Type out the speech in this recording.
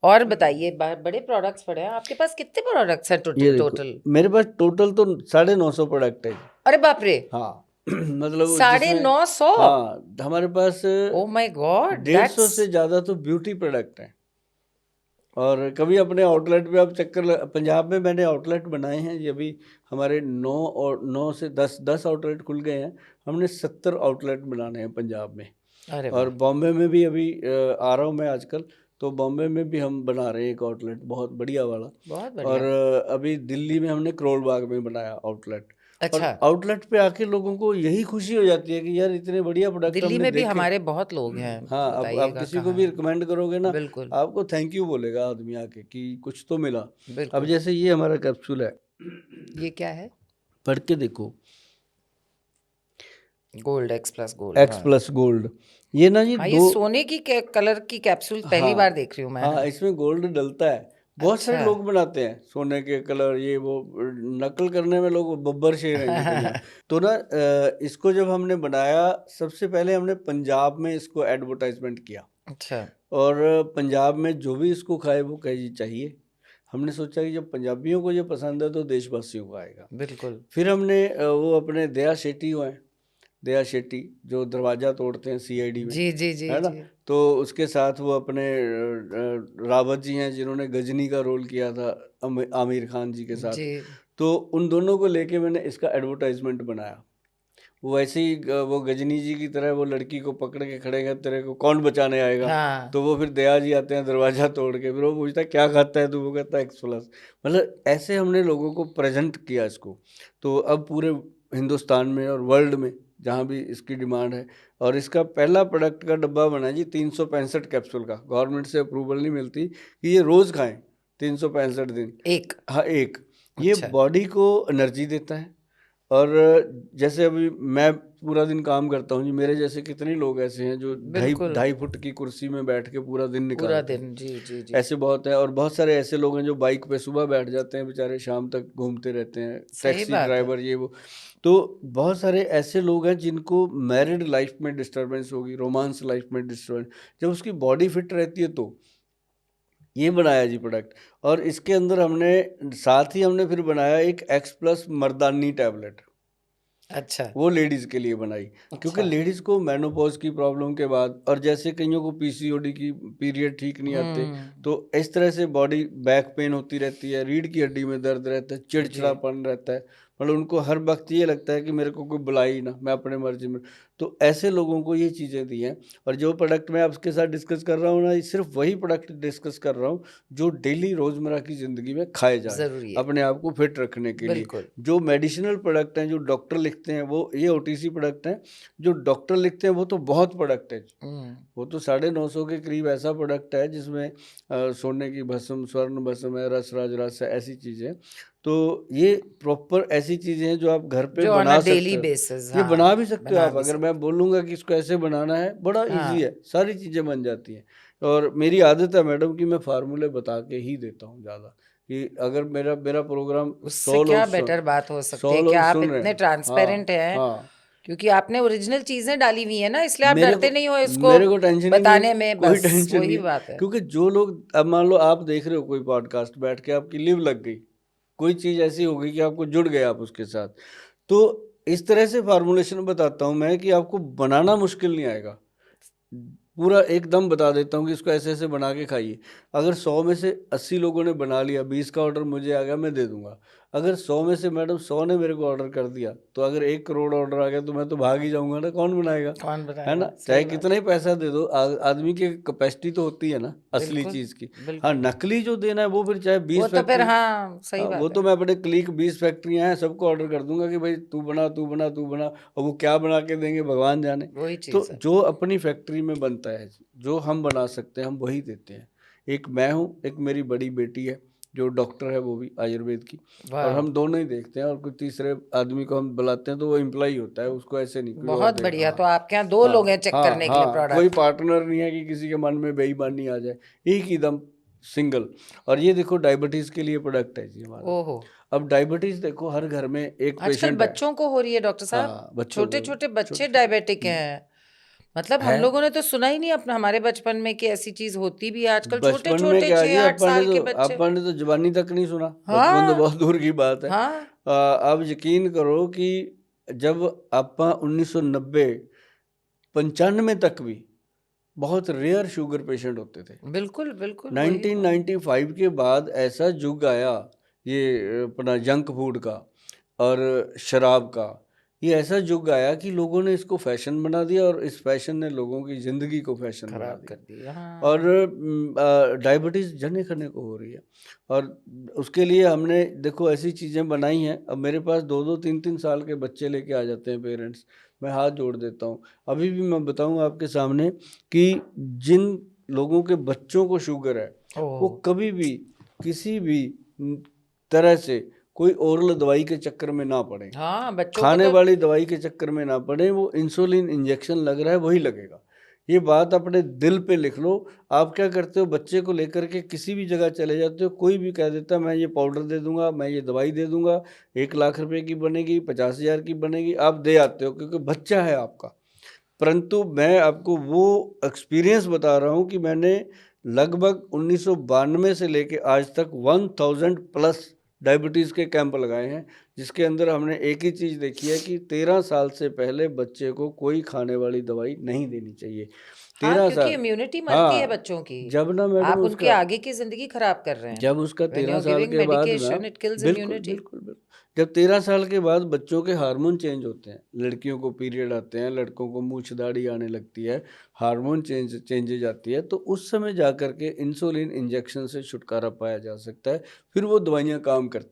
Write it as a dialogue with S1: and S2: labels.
S1: और बताइए, बड़े प्रोडक्ट्स पड़े हैं आपके पास, कितने प्रोडक्ट्स हैं
S2: ये देखो,
S1: टोटल?
S2: मेरे पास टोटल तो 950 प्रोडक्ट है।
S1: अरे बाप रे,
S2: हाँ मतलब
S1: साढ़े
S2: जिसमें,
S1: नौ सौ
S2: हाँ हमारे पास
S1: ओ माय गॉड,
S2: 150
S1: दैट्स
S2: से ज़्यादा तो ब्यूटी प्रोडक्ट हैं। और कभी अपने आउटलेट पे आप पंजाब में मैंने आउटलेट बनाए हैं, ये अभी हमारे 9 से 10 आउटलेट खुल गए हैं। हमने 70 आउटलेट बनाने हैं पंजाब में।
S1: अरे
S2: और
S1: वाह,
S2: बॉम्बे में भी अभी आ रहा हूँ मैं आजकल, तो बॉम्बे में भी हम बना रहे हैं एक आउटलेट बहुत बढ़िया वाला।
S1: बहुत
S2: और
S1: बढ़िया।
S2: अभी दिल्ली में हमने करोल बाग में बनाया आउटलेट। और
S1: अच्छा,
S2: आउटलेट पे आके लोगों को यही खुशी हो जाती है कि यार इतने बढ़िया प्रोडक्ट
S1: दिल्ली
S2: हमने
S1: में भी
S2: देखे।
S1: हमारे बहुत लोग हैं,
S2: हाँ, अब आप
S1: बताइएगा
S2: किसी को
S1: कहाँ
S2: भी
S1: है।
S2: रिकमेंड करोगे ना,
S1: बिल्कुल
S2: आपको थैंक यू बोलेगा आदमी आके कि कुछ तो मिला। अब
S1: बिल्कुल।
S2: जैसे ये हमारा कैप्सूल है,
S1: ये क्या है?
S2: पढ़ के देखो,
S1: gold, x plus gold,
S2: x
S1: हाँ।
S2: Plus gold. ये ना, ये
S1: हाँ, ये
S2: दो,
S1: सोने की कलर की कैप्सूल पहली बार
S2: हाँ
S1: देख रही हूँ मैं।
S2: हाँ, इसमें गोल्ड डलता है। बहुत सारे
S1: अच्छा।
S2: लोग बनाते हैं सोने के कलर, ये वो, नकल करने में लोग बब्बर शेर हैं ये दुनिया। तो ना इसको जब हमने बनाया, सबसे पहले हमने पंजाब में इसको एडवर्टाइजमेंट किया।
S1: अच्छा।
S2: और पंजाब में जो भी इसको खाए वो कहे जी चाहिए। हमने सोचा कि जब पंजाबियों को ये पसंद है तो देशवासियों को आएगा।
S1: बिल्कुल।
S2: फिर हमने वो अपने दया शेट्टी हुए हैं, दया शेट्टी जो दरवाज़ा तोड़ते हैं सीआईडी में,
S1: जी जी जी
S2: है ना।
S1: जी
S2: तो उसके साथ वो अपने रावत जी हैं जिन्होंने गजनी का रोल किया था आमिर खान जी के साथ।
S1: जी।
S2: तो उन दोनों को लेके मैंने इसका एडवर्टाइजमेंट बनाया। वो ऐसे ही वो गजनी जी की तरह वो लड़की को पकड़ के खड़े कर, तेरे को कौन बचाने आएगा।
S1: हाँ,
S2: तो वो फिर दया जी आते हैं दरवाज़ा तोड़ के, फिर वो पूछता है क्या खाता है, तो वो कहता है एक्स प्लस। मतलब ऐसे हमने लोगों को प्रेजेंट किया इसको। तो अब पूरे हिंदुस्तान में और वर्ल्ड में जहाँ भी इसकी डिमांड है। और इसका पहला प्रोडक्ट का डब्बा बना जी 365 कैप्सूल का, गवर्नमेंट से अप्रूवल नहीं मिलती कि ये रोज़ खाएं 365 दिन।
S1: एक।
S2: हाँ एक। ये
S1: अच्छा।
S2: बॉडी को एनर्जी देता है। और जैसे अभी मैं पूरा दिन काम करता हूँ जी, मेरे जैसे कितने लोग ऐसे हैं जो ढाई
S1: बिल्कुल।
S2: ढाई फुट की कुर्सी में बैठ के पूरा दिन
S1: पूरा
S2: निकालते हैं।
S1: दिन, जी जी जी।
S2: ऐसे बहुत है। और बहुत सारे ऐसे लोग हैं जो बाइक पे सुबह बैठ जाते हैं, बेचारे शाम तक घूमते रहते हैं,
S1: सही
S2: टैक्सी
S1: बात है।
S2: ड्राइवर ये वो। तो बहुत सारे ऐसे लोग हैं जिनको मैरिड लाइफ में डिस्टर्बेंस होगी, रोमांस लाइफ में डिस्टर्बेंस, जब उसकी बॉडी फिट रहती है तो ये बनाया जी प्रोडक्ट। और इसके अंदर हमने साथ ही हमने फिर बनाया एक एक्स प्लस मर्दानी टैबलेट,
S1: अच्छा।
S2: वो लेडीज़ के लिए बनाई। क्योंकि
S1: अच्छा।
S2: लेडीज़ को मेनोपॉज की प्रॉब्लम के बाद, और जैसे कईयों को पीसीओडी की पीरियड ठीक नहीं आते,
S1: हम्म।
S2: तो इस तरह से बॉडी बैक पेन होती रहती है, रीढ़ की हड्डी में दर्द रहता है,
S1: जी।
S2: चिड़चिड़ापन रहता है। मतलब उनको हर वक्त ये लगता है कि मेरे को कोई बुलाए ही ना, मैं अपने मर्जी में। तो ऐसे लोगों को ये चीज़ें दी हैं। और जो प्रोडक्ट मैं आपके साथ डिस्कस कर रहा हूँ ना, ये सिर्फ वही प्रोडक्ट डिस्कस कर रहा हूँ जो डेली रोज़मर्रा की ज़िंदगी में खाए जाएँ,
S1: जरूरी है।
S2: अपने आप को फिट रखने के लिए।
S1: बिल्कुल।
S2: जो मेडिसिनल प्रोडक्ट हैं जो डॉक्टर लिखते हैं, वो ये ओटीसी प्रोडक्ट हैं। जो डॉक्टर लिखते हैं वो तो बहुत प्रोडक्ट है।
S1: हम्म।
S2: वो तो 950 के करीब ऐसा प्रोडक्ट है जिसमें सोने की भस्म, स्वर्ण भस्म है, रस राज रस है, ऐसी चीज़ें। तो ये प्रॉपर ऐसी चीज़ें हैं जो आप घर पे
S1: जो ऑन अ
S2: बना सकते
S1: डेली
S2: हो।
S1: बेसिस,
S2: ये बना
S1: हाँ,
S2: भी सकते हो
S1: बना
S2: आप,
S1: भी
S2: अगर मैं
S1: सकते।
S2: बोलूँगा कि इसको ऐसे बनाना है, बड़ा इजी है,
S1: हाँ,
S2: सारी चीज़ें बन जाती हैं। और मेरी आदत है मैडम कि मैं फार्मूले बता के ही देता हूँ ज़्यादा, कि अगर मेरा मेरा प्रोग्राम
S1: उससे
S2: 100
S1: क्या
S2: लोग सुन
S1: बेटर बात हो सकती
S2: 100
S1: है कि
S2: लोग
S1: आप
S2: सुन रहे
S1: इतने
S2: हैं।
S1: ट्रांसपेरेंट
S2: हाँ
S1: हैं,
S2: हाँ।
S1: क्योंकि आपने ओरिजिनल चीजें डाली हुई है ना, इसलिए आप
S2: मेरे को
S1: डरते नहीं हो इसको
S2: मेरे को टेंशन ही नहीं है,
S1: बताने में,
S2: कोई
S1: बस
S2: टेंशन नहीं
S1: वही
S2: है।
S1: बात है।
S2: क्योंकि जो लोग, अब मान लो आप देख रहे हो कोई पॉडकास्ट, बैठ के आपकी लिव लग गई, कोई चीज़ ऐसी हो गई कि आपको जुड़ गए आप उसके साथ। तो इस तरह से फार्मूलेशन बताता हूँ मैं कि आपको बनाना मुश्किल नहीं आएगा। पूरा एकदम बता देता हूँ कि इसको ऐसे ऐसे बना के खाइए। अगर 100 में से 80 लोगों ने बना लिया, 20 का ऑर्डर मुझे आ गया, मैं दे दूंगा। अगर 100 में से मैडम 100 ने मेरे को ऑर्डर कर दिया, तो अगर 1 करोड़ ऑर्डर आ गया तो मैं तो भाग ही जाऊंगा ना, कौन बनाएगा।
S1: कौन
S2: है ना,
S1: बताएगा,
S2: चाहे
S1: सही बात
S2: कितना ही पैसा दे दो, आदमी की कैपेसिटी तो होती है ना
S1: है।
S2: असली
S1: बिल्कुल
S2: चीज़ की। हाँ,
S1: बिल्कुल।
S2: नकली जो देना है वो फिर चाहे
S1: वो
S2: 20
S1: तो फिर,
S2: फैक्ट्री,
S1: हाँ, सही
S2: हाँ वो
S1: बात
S2: तो
S1: है।
S2: मैं अपने क्लिक 20 फैक्ट्रियाँ हैं सबको ऑर्डर कर दूंगा कि भाई तू बना तू बना तू बना, और वो क्या बना के देंगे भगवान जाने।
S1: वही
S2: तो
S1: चीज है।
S2: जो अपनी फैक्ट्री में बनता है, जो हम बना सकते हैं, हम वही देते हैं। एक मैं हूँ, एक मेरी बड़ी बेटी है जो डॉक्टर है, वो भी आयुर्वेद की। और
S1: वाह,
S2: हम दोनों ही देखते हैं, और कोई तीसरे आदमी को हम बुलाते हैं तो वो एम्प्लॉई होता है, उसको ऐसे नहीं कोई और
S1: बहुत
S2: देगा।
S1: बढ़िया।
S2: हाँ
S1: तो आपके यहाँ दो लोग
S2: हाँ
S1: हैं चेक
S2: हाँ
S1: करने के लिए
S2: हाँ, कोई
S1: प्रोडक्ट?
S2: पार्टनर नहीं है कि किसी के मन में बेईमानी आ जाए, एक ही दम सिंगल। और ये देखो डायबिटीज़ के लिए प्रोडक्ट है जी हमारा।
S1: ओहो।
S2: अब डायबिटीज़ देखो हर घर में एक
S1: आजकल
S2: पेशेंट है।
S1: बच्चों को हो रही है डॉक्टर साहब,
S2: हाँ बच्चों
S1: छोटे
S2: को,
S1: छोटे
S2: छोटे
S1: बच्चे
S2: छोटे,
S1: डायबिटिक हैं। मतलब हम
S2: है।
S1: लोगों ने तो सुना ही नहीं अपना हमारे बचपन में कि ऐसी चीज होती भी है। आजकल छोटे
S2: बचपन में
S1: छोटे
S2: क्या जी,
S1: 6-8 साल के बच्चे।
S2: अपन ने तो जवानी तक नहीं सुना, बचपन तो
S1: हाँ
S2: बहुत दूर की बात है।
S1: हाँ
S2: आप यकीन करो कि जब आपा 1990 95 तक भी बहुत रेयर शुगर पेशेंट होते थे।
S1: बिल्कुल बिल्कुल वही तो।
S2: 1995 के बाद ऐसा युग आया, ये अपना जंक फूड का और शराब का, ये ऐसा युग आया कि लोगों ने इसको फैशन बना दिया और इस फैशन ने लोगों की ज़िंदगी को फैशन बना
S1: खराब कर
S2: दिया।
S1: दिया
S2: और
S1: हाँ।
S2: डायबिटीज़ जने खने को हो रही है। और उसके लिए हमने देखो ऐसी चीज़ें बनाई हैं। अब मेरे पास 2-2 3-3 साल के बच्चे लेके आ जाते हैं पेरेंट्स, मैं हाथ जोड़ देता हूँ। अभी भी मैं बताऊँ आपके सामने कि जिन लोगों के बच्चों को शुगर है, वो
S1: ओह
S2: कभी भी किसी भी तरह से कोई ओरल दवाई के चक्कर में ना पड़े,
S1: हाँ बच्चों को
S2: खाने
S1: तो
S2: वाली दवाई के चक्कर में ना पड़े। वो इंसुलिन इंजेक्शन लग रहा है वही लगेगा। ये बात अपने दिल पे लिख लो। आप क्या करते हो, बच्चे को लेकर के किसी भी जगह चले जाते हो, कोई भी कह देता है मैं ये पाउडर दे दूंगा, मैं ये दवाई दे दूंगा, 1 लाख रुपए की बनेगी, 50,000 की बनेगी, आप दे आते हो क्योंकि बच्चा है आपका। परंतु मैं आपको वो एक्सपीरियंस बता रहा हूँ कि मैंने लगभग 1992 से लेके आज तक 1000 प्लस डायबिटीज़ के कैंप लगाए हैं, जिसके अंदर हमने एक ही चीज़ देखी है कि 13 साल से पहले बच्चे को कोई खाने वाली दवाई नहीं देनी चाहिए।
S1: हाँ
S2: 13
S1: क्योंकि
S2: साल,
S1: इम्यूनिटी मरती है
S2: हाँ,
S1: बच्चों की।
S2: जब ना मैडम
S1: आप उनके
S2: उसका
S1: आगे की जिंदगी खराब कर रहे हैं।
S2: जब उसका
S1: व्हेन यू
S2: 13
S1: आर
S2: साल
S1: गिविंग
S2: के बाद ना,
S1: मेडिकेशन इट किल्स
S2: बिल्कुल
S1: इम्यूनिटी।
S2: बिल्कुल बिल्कुल, जब 13 साल के बाद बच्चों के हार्मोन चेंज होते हैं, लड़कियों को पीरियड आते हैं, लड़कों को मूछ दाढ़ी आने लगती है, हार्मोन चेंजेज आती है, तो उस समय जा कर के इंसुलिन इंजेक्शन से छुटकारा पाया जा सकता है, फिर वो दवाइयाँ काम करती हैं।